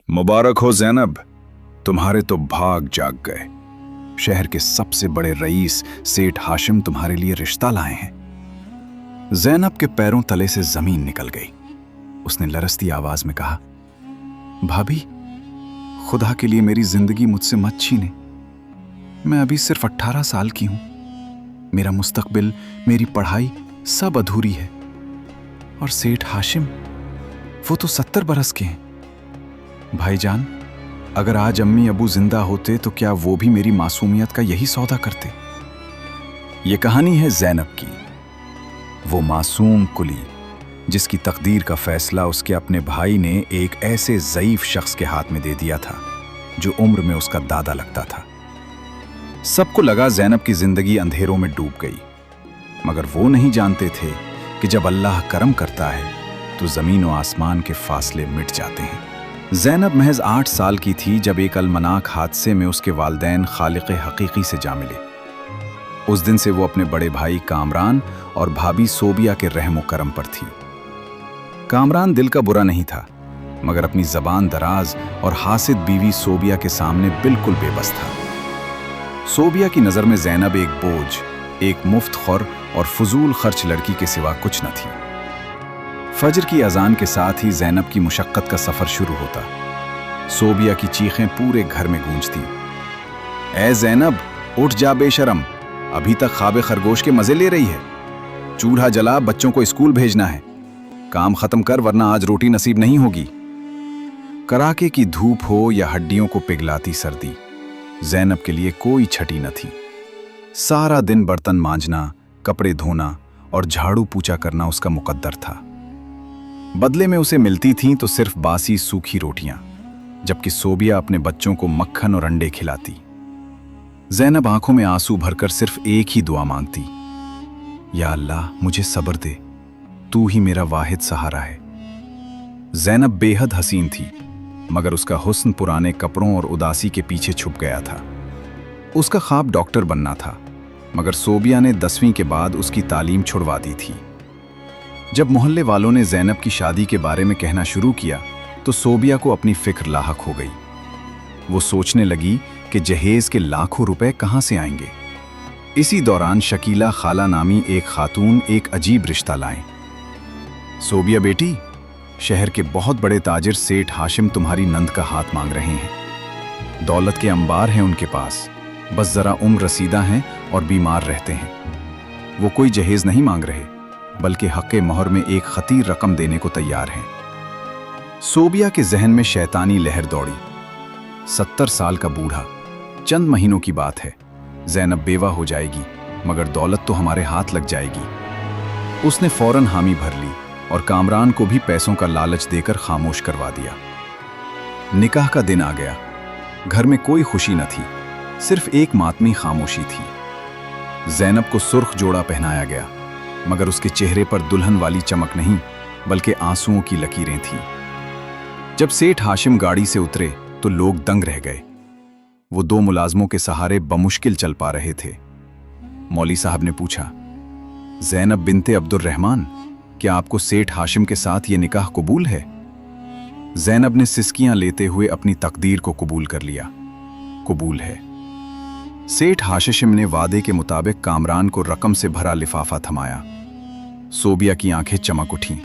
मुबारक हो ज़ैनब, तुम्हारे तो भाग जाग गए। शहर के सबसे बड़े रईस सेठ हाशिम तुम्हारे लिए रिश्ता लाए हैं। ज़ैनब के पैरों तले से जमीन निकल गई। उसने लरसती आवाज में कहा, भाभी, खुदा के लिए मेरी जिंदगी मुझसे मत छीने। मैं अभी सिर्फ 18 साल की हूं। मेरा मुस्तकबिल, मेरी पढ़ाई सब अधूरी है। और सेठ हाशिम, वो तो 70 बरस के हैं। भाईजान, अगर आज अम्मी अबू जिंदा होते तो क्या वो भी मेरी मासूमियत का यही सौदा करते? ये कहानी है ज़ैनब की, वो मासूम कुली जिसकी तकदीर का फैसला उसके अपने भाई ने एक ऐसे ज़ईफ शख्स के हाथ में दे दिया था जो उम्र में उसका दादा लगता था। सबको लगा ज़ैनब की जिंदगी अंधेरों में डूब गई, मगर वो नहीं जानते थे कि जब अल्लाह करम करता है तो ज़मीन और आसमान के फासले मिट जाते हैं। ज़ैनब महज 8 साल की थी जब एक अलमनाक हादसे में उसके वालिदैन खालिक़ हकीकी से जा मिले। उस दिन से वो अपने बड़े भाई कामरान और भाभी सोबिया के रहमो करम पर थी। कामरान दिल का बुरा नहीं था, मगर अपनी ज़बान दराज और हासिद बीवी सोबिया के सामने बिल्कुल बेबस था। सोबिया की नज़र में ज़ैनब एक बोझ, एक मुफ्तखोर और फजूल खर्च लड़की के सिवा कुछ न थी। फजर की अजान के साथ ही ज़ैनब की मुशक्क़त का सफ़र शुरू होता। सोबिया की चीखें पूरे घर में गूंजती, ऐ ज़ैनब, उठ जा बेशरम, अभी तक ख्वाब खरगोश के मज़े ले रही है। चूल्हा जला, बच्चों को स्कूल भेजना है। काम ख़त्म कर वरना आज रोटी नसीब नहीं होगी। कड़ाके की धूप हो या हड्डियों को पिघलाती सर्दी, ज़ैनब के लिए कोई छठी न थी। सारा दिन बर्तन मांजना, कपड़े धोना और झाड़ू पूछा करना उसका मुकद्दर था। बदले में उसे मिलती थीं तो सिर्फ बासी सूखी रोटियां, जबकि सोबिया अपने बच्चों को मक्खन और अंडे खिलाती। ज़ैनब आंखों में आंसू भरकर सिर्फ एक ही दुआ मांगती, या अल्लाह, मुझे सब्र दे, तू ही मेरा वाहिद सहारा है। ज़ैनब बेहद हसीन थी, मगर उसका हुस्न पुराने कपड़ों और उदासी के पीछे छुप गया था। उसका ख्वाब डॉक्टर बनना था, मगर सोबिया ने 10वीं के बाद उसकी तालीम छुड़वा दी थी। जब मोहल्ले वालों ने ज़ैनब की शादी के बारे में कहना शुरू किया तो सोबिया को अपनी फिक्र लाहक हो गई। वो सोचने लगी कि जहेज के लाखों रुपए कहाँ से आएंगे। इसी दौरान शकीला खाला नामी एक खातून एक अजीब रिश्ता लाएं। सोबिया बेटी, शहर के बहुत बड़े ताजिर सेठ हाशिम तुम्हारी नंद का हाथ मांग रहे हैं। दौलत के अंबार हैं उनके पास, बस जरा उम्र रसीदा हैं और बीमार रहते हैं। वो कोई जहेज नहीं मांग रहे, बल्कि हक़े मोहर में एक खतीर रकम देने को तैयार हैं। सोबिया के जहन में शैतानी लहर दौड़ी। 70 साल का बूढ़ा, चंद महीनों की बात है, ज़ैनब बेवा हो जाएगी, मगर दौलत तो हमारे हाथ लग जाएगी। उसने फौरन हामी भर ली और कामरान को भी पैसों का लालच देकर खामोश करवा दिया। निकाह का दिन आ गया। घर में कोई खुशी न थी, सिर्फ एक मातमी खामोशी थी। ज़ैनब को सुर्ख जोड़ा पहनाया गया, मगर उसके चेहरे पर दुल्हन वाली चमक नहीं, बल्कि आंसुओं की लकीरें थीं। जब सेठ हाशिम गाड़ी से उतरे तो लोग दंग रह गए। वो 2 मुलाजमों के सहारे बमुश्किल चल पा रहे थे। मौली साहब ने पूछा, ज़ैनब बिनते अब्दुल रहमान, क्या आपको सेठ हाशिम के साथ ये निकाह कबूल है? ज़ैनब ने सिसकियां लेते हुए अपनी तकदीर को कबूल कर लिया। कबूल है। सेठ हाशिम ने वादे के मुताबिक कामरान को रकम से भरा लिफाफा थमाया। सोबिया की आंखें चमक उठीं।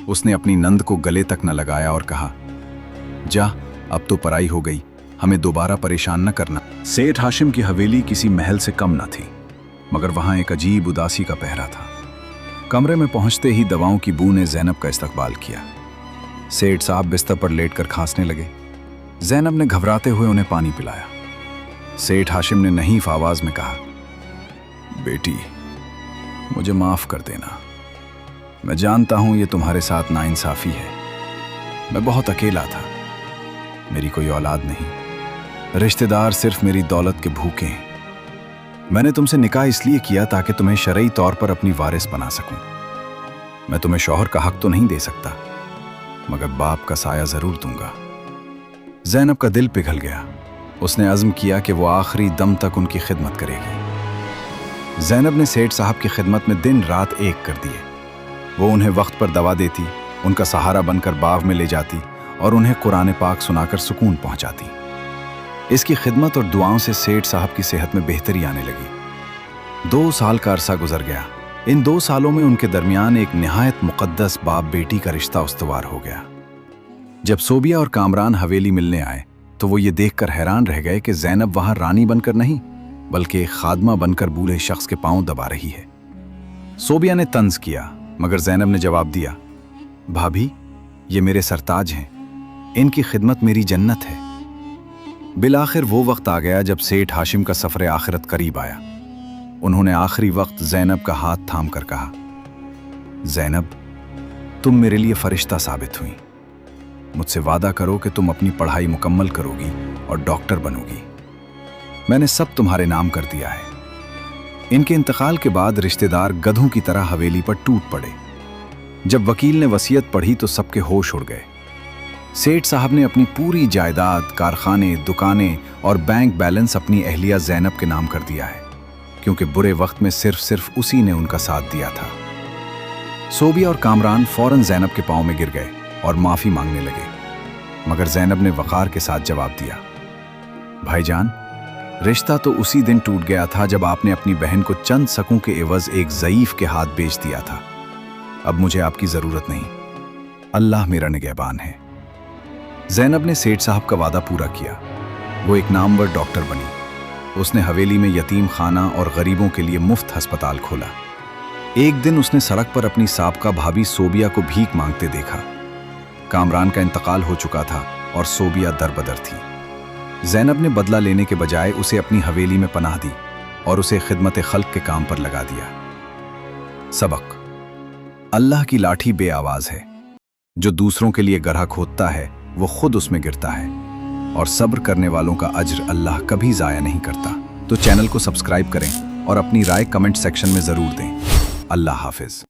उसने अपनी नंद को गले तक न लगाया और कहा, जा, अब तो पराई हो गई, हमें दोबारा परेशान न करना। सेठ हाशिम की हवेली किसी महल से कम न थी, मगर वहां एक अजीब उदासी का पहरा था। कमरे में पहुंचते ही दवाओं की बू ने ज़ैनब का इस्तकबाल किया। सेठ साहब बिस्तर पर लेटकर खांसने लगे। ज़ैनब ने घबराते हुए उन्हें पानी पिलाया। सेठ हाशिम ने नहीफ आवाज में कहा, बेटी, मुझे माफ कर देना। मैं जानता हूं ये तुम्हारे साथ नाइंसाफी है। मैं बहुत अकेला था, मेरी कोई औलाद नहीं, रिश्तेदार सिर्फ मेरी दौलत के भूखे हैं। मैंने तुमसे निकाह इसलिए किया ताकि तुम्हें शरई तौर पर अपनी वारिस बना सकूं। मैं तुम्हें शौहर का हक तो नहीं दे सकता, मगर बाप का साया जरूर दूंगा। ज़ैनब का दिल पिघल गया। उसने अज़्म किया कि वो आखिरी दम तक उनकी खिदमत करेगी। ज़ैनब ने सेठ साहब की खिदमत में दिन रात एक कर दिए। वो उन्हें वक्त पर दवा देती, उनका सहारा बनकर बाव में ले जाती और उन्हें कुरान पाक सुनाकर सुकून पहुंचाती। इसकी खिदमत और दुआओं से सेठ साहब की सेहत में बेहतरी आने लगी। 2 साल का अरसा गुजर गया। इन 2 सालों में उनके दरमियान एक निहायत मुक़द्दस बाप बेटी का रिश्ता उस्तवार हो गया। जब सोबिया और कामरान हवेली मिलने आए तो वो ये देखकर हैरान रह गए कि ज़ैनब वहां रानी बनकर नहीं बल्कि एक खादमा बनकर बूढ़े शख्स के पांव दबा रही है। सोबिया ने तंज किया मगर ज़ैनब ने जवाब दिया, भाभी ये मेरे सरताज हैं, इनकी खिदमत मेरी जन्नत है। बिलाखिर वो वक्त आ गया जब सेठ हाशिम का सफ़र आखिरत करीब आया। उन्होंने आखिरी वक्त ज़ैनब का हाथ थाम कर कहा, ज़ैनब तुम मेरे लिए फरिश्ता साबित हुई। मुझसे वादा करो कि तुम अपनी पढ़ाई मुकम्मल करोगी और डॉक्टर बनोगी। मैंने सब तुम्हारे नाम कर दिया है। इनके इंतकाल के बाद रिश्तेदार गधों की तरह हवेली पर टूट पड़े। जब वकील ने वसीयत पढ़ी तो सबके होश उड़ गए। सेठ साहब ने अपनी पूरी जायदाद, कारखाने, दुकानें और बैंक बैलेंस अपनी अहलिया ज़ैनब के नाम कर दिया है, क्योंकि बुरे वक्त में सिर्फ उसी ने उनका साथ दिया था। सोबिया और कामरान फौरन ज़ैनब के पांव में गिर गए और माफ़ी मांगने लगे, मगर ज़ैनब ने वक़ार के साथ जवाब दिया, भाईजान रिश्ता तो उसी दिन टूट गया था जब आपने अपनी बहन को चंद सकूं के एवज एक ज़ईफ के हाथ बेच दिया था। अब मुझे आपकी ज़रूरत नहीं, अल्लाह मेरा निगहबान है। ज़ैनब ने सेठ साहब का वादा पूरा किया। वो एक नामवर डॉक्टर बनी। उसने हवेली में यतीम खाना और गरीबों के लिए मुफ्त हस्पताल खोला। एक दिन उसने सड़क पर अपनी साबका भाभी सोबिया को भीख मांगते देखा। कामरान का इंतकाल हो चुका था और सोबिया दरबदर थी। ज़ैनब ने बदला लेने के बजाय उसे अपनी हवेली में पनाह दी और उसे खिदमत खल्क के काम पर लगा दिया। सबक: अल्लाह की लाठी बे आवाज है। जो दूसरों के लिए गड्ढा खोदता है वो खुद उसमें गिरता है, और सब्र करने वालों का अज्र अल्लाह कभी ज़ाया नहीं करता। तो चैनल को सब्सक्राइब करें और अपनी राय कमेंट सेक्शन में ज़रूर दें। अल्लाह हाफिज़।